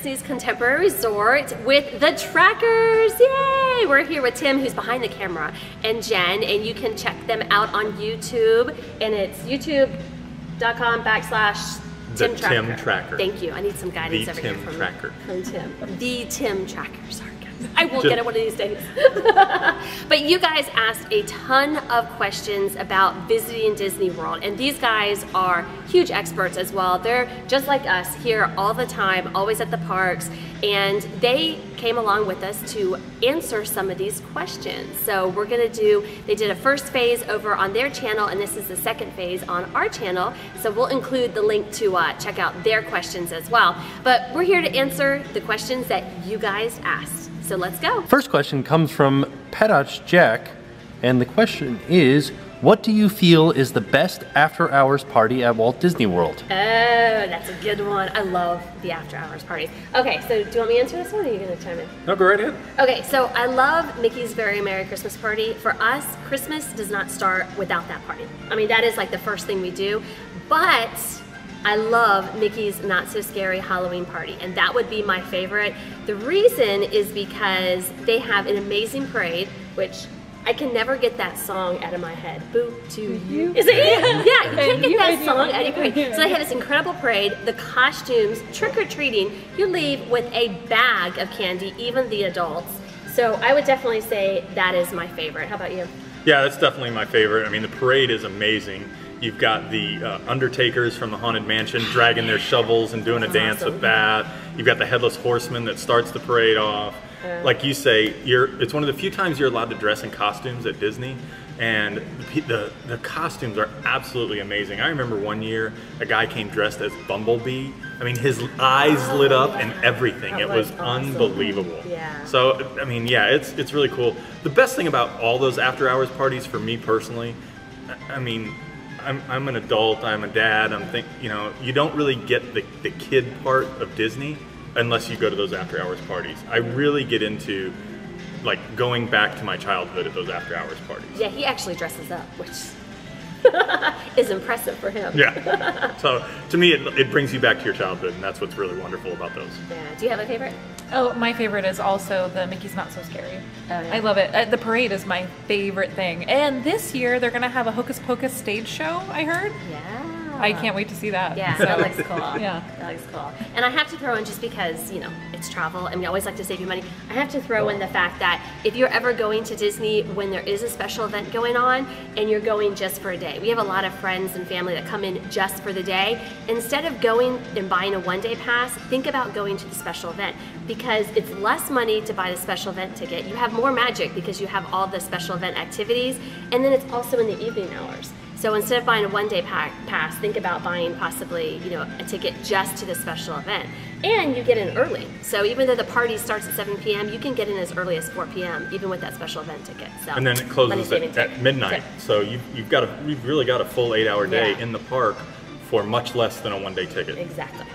Disney's Contemporary Resort with the Trackers. Yay! We're here with Tim, who's behind the camera, and Jen, and you can check them out on YouTube, and it's youtube.com/Tim Tracker. Tim Tracker. Thank you. I need some guidance over here from Tim. The Tim Tracker. Sorry, guys. I will get it one of these days. But you guys asked a ton of questions about visiting Disney World, and these guys are huge experts as well. They're just like us, here all the time, always at the parks, and they came along with us to answer some of these questions. So we're gonna they did a first phase over on their channel, and this is the second phase on our channel. So we'll include the link to check out their questions as well. But we're here to answer the questions that you guys asked. So let's go. First question comes from Petach Jack, and the question is, what do you feel is the best after-hours party at Walt Disney World? Oh, that's a good one. I love the after-hours parties. Okay, so do you want me to answer this one, or are you gonna chime in? No, go right ahead. Okay, so I love Mickey's Very Merry Christmas Party. For us, Christmas does not start without that party. I mean, that is like the first thing we do, but I love Mickey's Not So Scary Halloween Party, and that would be my favorite. The reason is because they have an amazing parade, which I can never get that song out of my head. Boo to you. Is it? Yeah, you can't get that song out of your parade. So they have this incredible parade, the costumes, trick-or-treating. You leave with a bag of candy, even the adults. So I would definitely say that is my favorite. How about you? Yeah, that's definitely my favorite. I mean, the parade is amazing. You've got the undertakers from the Haunted Mansion dragging their shovels and doing a dance with that. You've got the Headless Horseman that starts the parade off. Like you say, it's one of the few times you're allowed to dress in costumes at Disney, and the costumes are absolutely amazing. I remember one year a guy came dressed as Bumblebee. I mean, his eyes lit up and everything. It was unbelievable. Yeah. So, I mean, yeah, it's really cool. The best thing about all those after-hours parties for me personally, I mean, I'm an adult, I'm a dad, you don't really get the kid part of Disney unless you go to those after hours parties. I really get into like going back to my childhood at those after hours parties. Yeah, he actually dresses up, which is impressive for him. Yeah. So to me, it brings you back to your childhood, and that's what's really wonderful about those. Yeah. Do you have a favorite? Oh, my favorite is also the Mickey's Not So Scary. Oh, yeah. I love it. The parade is my favorite thing. And this year they're gonna have a Hocus Pocus stage show, I heard. Yeah. I can't wait to see that. Yeah, that looks cool. Yeah. That looks cool. And I have to throw in, just because, it's travel and we always like to save you money, I have to throw in the fact that if you're ever going to Disney when there is a special event going on and you're going just for a day, we have a lot of friends and family that come in just for the day. Instead of going and buying a one-day pass, think about going to the special event, because it's less money to buy the special event ticket. You have more magic because you have all the special event activities, and then it's also in the evening hours. So instead of buying a one-day pass, think about buying possibly, a ticket just to the special event. And you get in early. So even though the party starts at 7 p.m., you can get in as early as 4 p.m., even with that special event ticket. So, and then it closes at midnight. So you've really got a full 8-hour day in the park for much less than a one-day ticket. Exactly.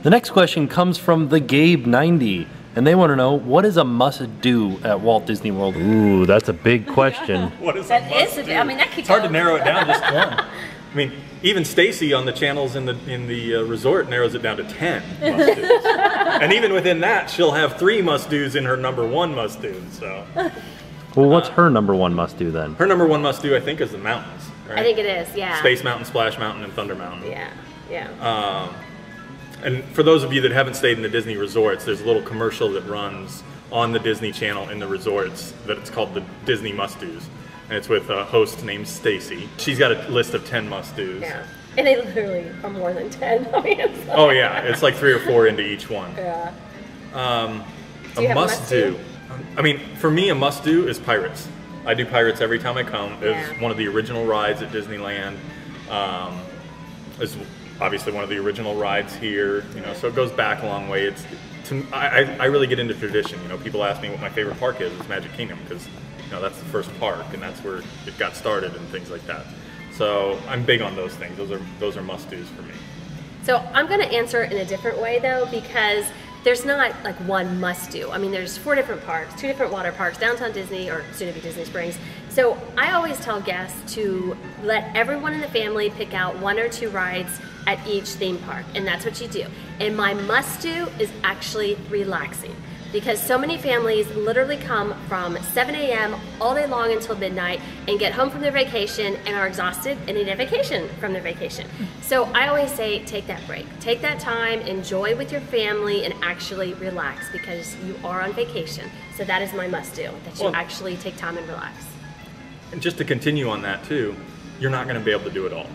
The next question comes from the Gabe90, and they want to know, what is a must-do at Walt Disney World? Ooh, that's a big question. What is a must-do? I mean, that could It's hard to narrow it down just one. I mean, even Stacy on the channels in the resort narrows it down to 10 must-dos. And even within that, she'll have 3 must-dos in her number 1 must-do. So. Well, what's her number 1 must-do then? Her number 1 must-do, I think, is the mountains. Right? I think it is, yeah. Space Mountain, Splash Mountain, and Thunder Mountain. Yeah. And for those of you that haven't stayed in the Disney resorts, there's a little commercial that runs on the Disney Channel in the resorts that it's called the Disney Must-Dos. And it's with a host named Stacy. She's got a list of 10 must-dos. Yeah. And they literally are more than 10. I mean, oh yeah, it's like 3 or 4 into each one. Yeah. A must-do. I mean, for me, a must-do is Pirates. I do Pirates every time I come. It's one of the original rides at Disneyland. It's obviously one of the original rides here, so it goes back a long way. I really get into tradition. People ask me what my favorite park is. It's Magic Kingdom, because that's the first park, and that's where it got started and things like that. So I'm big on those things. Those are must-dos for me. So I'm going to answer it in a different way though, because there's not like one must-do. I mean, there's 4 different parks, 2 different water parks, Downtown Disney, or soon to be Disney Springs. So I always tell guests to let everyone in the family pick out 1 or 2 rides at each theme park, and that's what you do. And my must-do is actually relaxing, because so many families literally come from 7 a.m. all day long until midnight and get home from their vacation and are exhausted and need a vacation from their vacation. So I always say, take that break. Take that time, enjoy with your family, and actually relax, because you are on vacation. So that is my must-do, that you actually take time and relax. And just to continue on that too, you're not going to be able to do it all.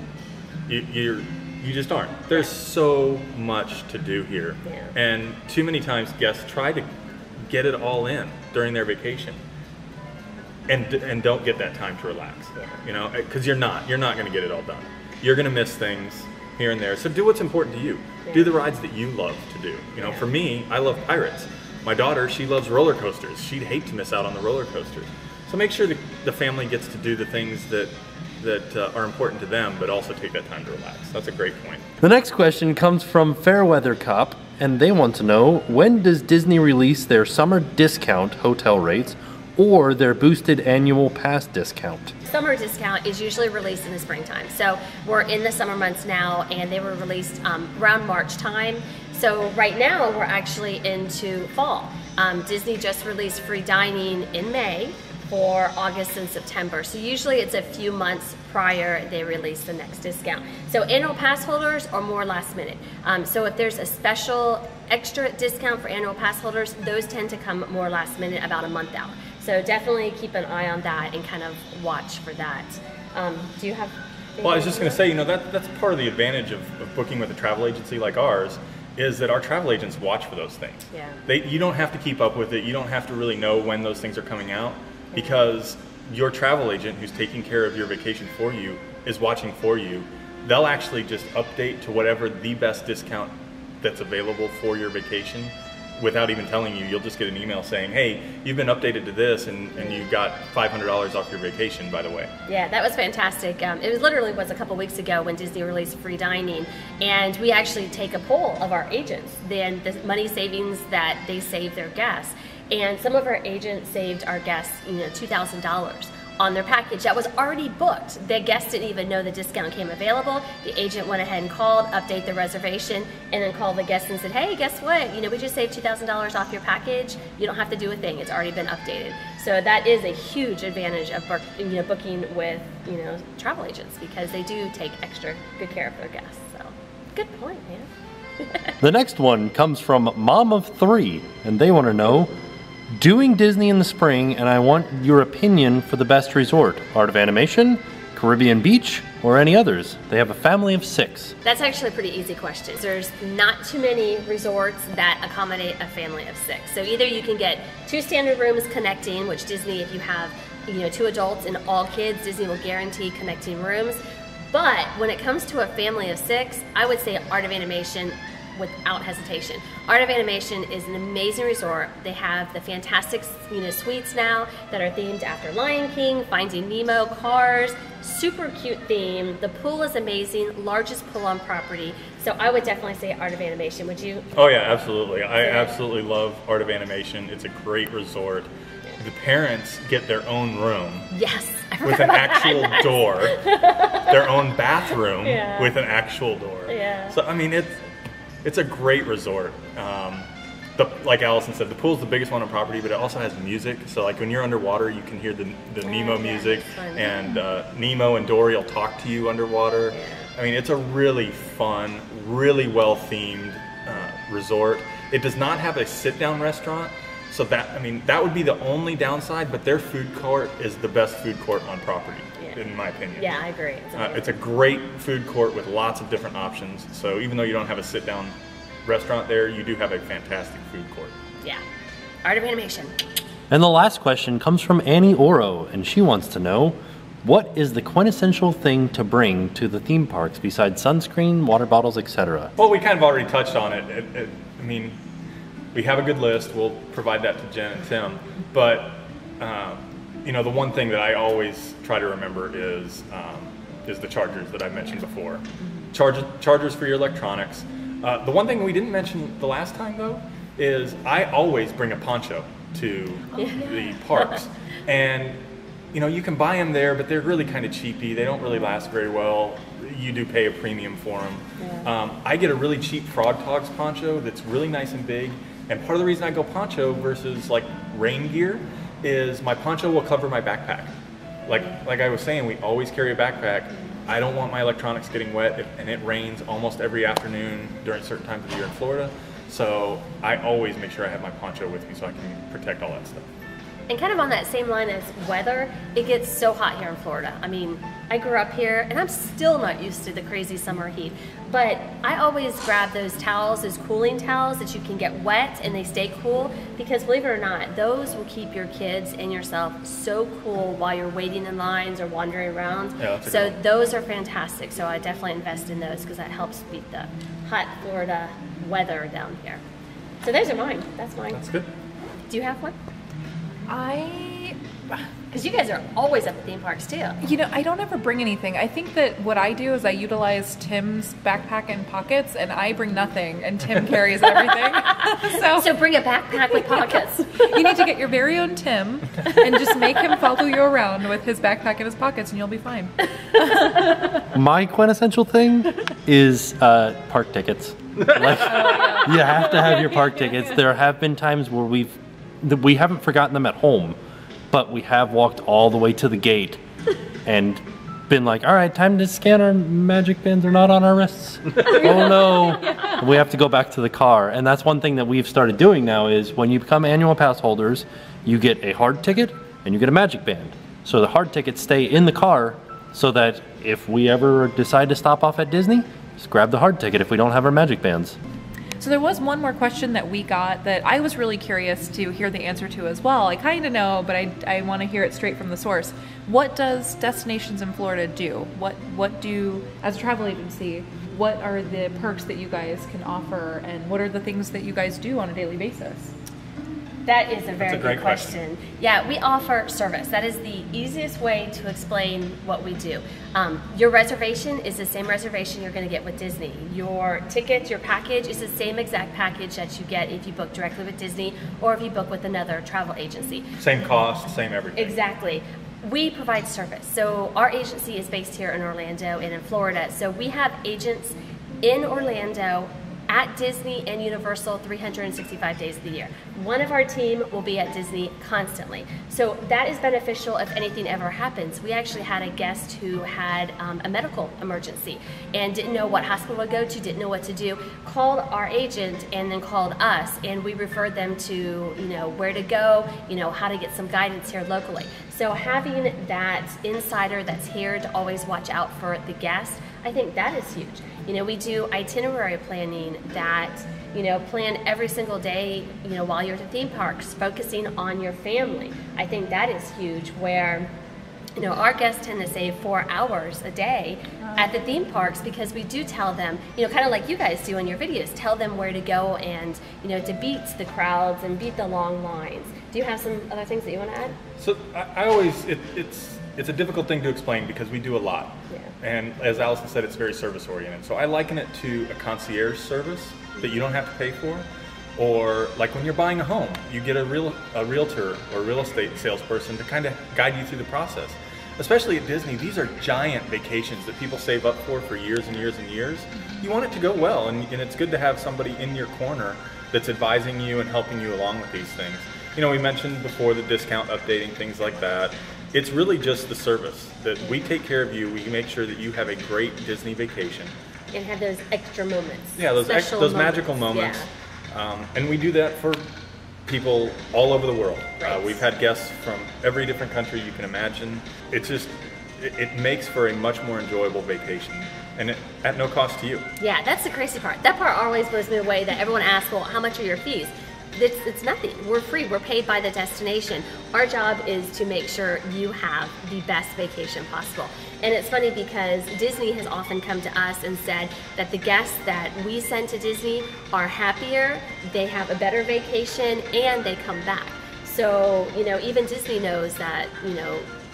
You just aren't. There's so much to do here. Yeah. And too many times guests try to get it all in during their vacation and don't get that time to relax. Yeah. You know, because you're not going to get it all done. You're going to miss things here and there. So do what's important to you. Yeah. Do the rides that you love to do. You know, for me, I love pirates. My daughter, she loves roller coasters. She'd hate to miss out on the roller coasters. So make sure the family gets to do the things that are important to them, but also take that time to relax. That's a great point. The next question comes from Fairweather Cup, and they want to know, when does Disney release their summer discount hotel rates or their boosted annual pass discount? Summer discount is usually released in the springtime. So we're in the summer months now, and they were released around March time. So right now we're actually into fall. Disney just released free dining in May for August and September. So usually it's a few months prior they release the next discount. So annual pass holders are more last minute. So if there's a special extra discount for annual pass holders, those tend to come more last minute, about a month out. So definitely keep an eye on that and kind of watch for that. Do you have? Well, I was just going to say, you know, that's part of the advantage of booking with a travel agency like ours, is that our travel agents watch for those things. Yeah. You don't have to keep up with it. You don't have to really know when those things are coming out, because your travel agent who's taking care of your vacation for you is watching for you. They'll actually just update to whatever the best discount that's available for your vacation without even telling you. You'll just get an email saying, hey, you've been updated to this, and you got $500 off your vacation, by the way. Yeah, that was fantastic. It literally was a couple weeks ago when Disney released free dining, and we actually take a poll of our agents, then the money savings that they save their guests. And some of our agents saved our guests, $2,000 on their package that was already booked. The guests didn't even know the discount came available. The agent went ahead and called, update the reservation, and then called the guests and said, hey, guess what? We just saved $2,000 off your package. You don't have to do a thing. It's already been updated. So that is a huge advantage of booking with travel agents, because they do take extra good care of their guests. So good point, man. The next one comes from Mom of 3, and they want to know, doing Disney in the spring, and I want your opinion for the best resort. Art of Animation, Caribbean Beach, or any others? They have a family of 6. That's actually a pretty easy question. There's not too many resorts that accommodate a family of 6. So either you can get 2 standard rooms connecting, which Disney, if you have 2 adults and all kids, Disney will guarantee connecting rooms. But when it comes to a family of 6, I would say Art of Animation without hesitation. Art of Animation is an amazing resort. They have the fantastic suites now that are themed after Lion King, Finding Nemo, Cars, super cute theme. The pool is amazing, largest pool on property. So I would definitely say Art of Animation. Would you? Oh yeah, absolutely. I absolutely love Art of Animation. It's a great resort. The parents get their own room. Yes. With an actual door. Their own bathroom with an actual door. Yeah. So I mean, it's a great resort. Like Allison said, the pool's the biggest one on property, but it also has music. So like when you're underwater, you can hear the Nemo music, and Nemo and Dory will talk to you underwater. Yeah. I mean, it's a really fun, really well-themed resort. It does not have a sit-down restaurant, so that would be the only downside, but their food court is the best food court on property. In my opinion. Yeah, I agree. It's a great food court with lots of different options. So even though you don't have a sit-down restaurant there, you do have a fantastic food court. Yeah. Art of Animation. And the last question comes from Annie Oro, and she wants to know, what is the quintessential thing to bring to the theme parks besides sunscreen, water bottles, etc.? Well, we kind of already touched on it. I mean, we have a good list. We'll provide that to Jen and Tim. But the one thing that I always try to remember is the chargers that I mentioned before. Chargers for your electronics. The one thing we didn't mention the last time, though, is I always bring a poncho to the parks. And you know, you can buy them there, but they're really kind of cheapy. They don't really last very well. You do pay a premium for them. Yeah. I get a really cheap Frog Togs poncho that's really nice and big. And part of the reason I go poncho versus like rain gear is my poncho will cover my backpack. Like I was saying, we always carry a backpack. I don't want my electronics getting wet, and it rains almost every afternoon during certain times of the year in Florida. So I always make sure I have my poncho with me so I can protect all that stuff. And kind of on that same line as weather, it gets so hot here in Florida. I mean, I grew up here and I'm still not used to the crazy summer heat, but I always grab those towels, those cooling towels that you can get wet and they stay cool, because believe it or not, those will keep your kids and yourself so cool while you're waiting in lines or wandering around. Yeah, so those are fantastic. So I definitely invest in those because that helps beat the hot Florida weather down here. So those are mine. That's mine. That's good. Do you have one? Because you guys are always up at theme parks too. You know, I don't ever bring anything. I think that what I do is I utilize Tim's backpack and pockets, and I bring nothing, and Tim carries everything. So bring a backpack with pockets. You need to get your very own Tim and just make him follow you around with his backpack and his pockets, and you'll be fine. My quintessential thing is park tickets. Like, you have to have your park tickets. There have been times where we haven't forgotten them at home, but we have walked all the way to the gate and been like, all right, time to scan our magic bands. They're not on our wrists. Oh no. We have to go back to the car. And that's one thing that we've started doing now is when you become annual pass holders, you get a hard ticket and you get a magic band. So the hard tickets stay in the car so that if we ever decide to stop off at Disney, just grab the hard ticket if we don't have our magic bands. So there was one more question that we got that I was really curious to hear the answer to as well. I kind of know, but I want to hear it straight from the source. What does Destinations in Florida do? What do, as a travel agency, what are the perks that you guys can offer, and what are the things that you guys do on a daily basis? That is a very That's a great good question. Yeah, we offer service. That is the easiest way to explain what we do. Your reservation is the same reservation you're going to get with Disney. Your ticket, your package is the same exact package that you get if you book directly with Disney or if you book with another travel agency. Same cost, same everything. Exactly. We provide service. So our agency is based here in Orlando and in Florida. So we have agents in Orlando, at Disney and Universal 365 days of the year. One of our team will be at Disney constantly. So that is beneficial if anything ever happens. We actually had a guest who had a medical emergency and didn't know what hospital to go to, didn't know what to do, called our agent and then called us, and we referred them to, where to go, how to get some guidance here locally. So having that insider that's here to always watch out for the guest, I think that is huge. We do itinerary planning that, plan every single day, while you're at the theme parks, focusing on your family. I think that is huge, where, our guests tend to save 4 hours a day at the theme parks because we do tell them, kind of like you guys do in your videos, tell them where to go and, to beat the crowds and beat the long lines. Do you have some other things that you want to add? So I always, it's a difficult thing to explain because we do a lot. Yeah. And as Allison said, it's very service oriented. So I liken it to a concierge service that you don't have to pay for. Or like when you're buying a home, you get a realtor or real estate salesperson to kind of guide you through the process. Especially at Disney, these are giant vacations that people save up for years and years and years. You want it to go well, and it's good to have somebody in your corner that's advising you and helping you along with these things. We mentioned before the discount updating, things like that. It's really just the service that we take care of you. We make sure that you have a great Disney vacation. And have those extra moments. Yeah, those magical moments. Yeah. And we do that for people all over the world. Right. We've had guests from every different country you can imagine. It makes for a much more enjoyable vacation, and at no cost to you. Yeah, that's the crazy part. That part always blows me away, that everyone asks, well, how much are your fees? It's nothing. We're free. We're paid by the destination. Our job is to make sure you have the best vacation possible. And it's funny because Disney has often come to us and said that the guests that we send to Disney are happier, they have a better vacation, and they come back. So, even Disney knows that,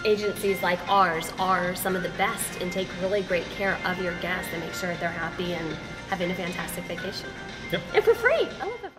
agencies like ours are some of the best and take really great care of your guests and make sure they're happy and having a fantastic vacation. Yep. And for free. I love it.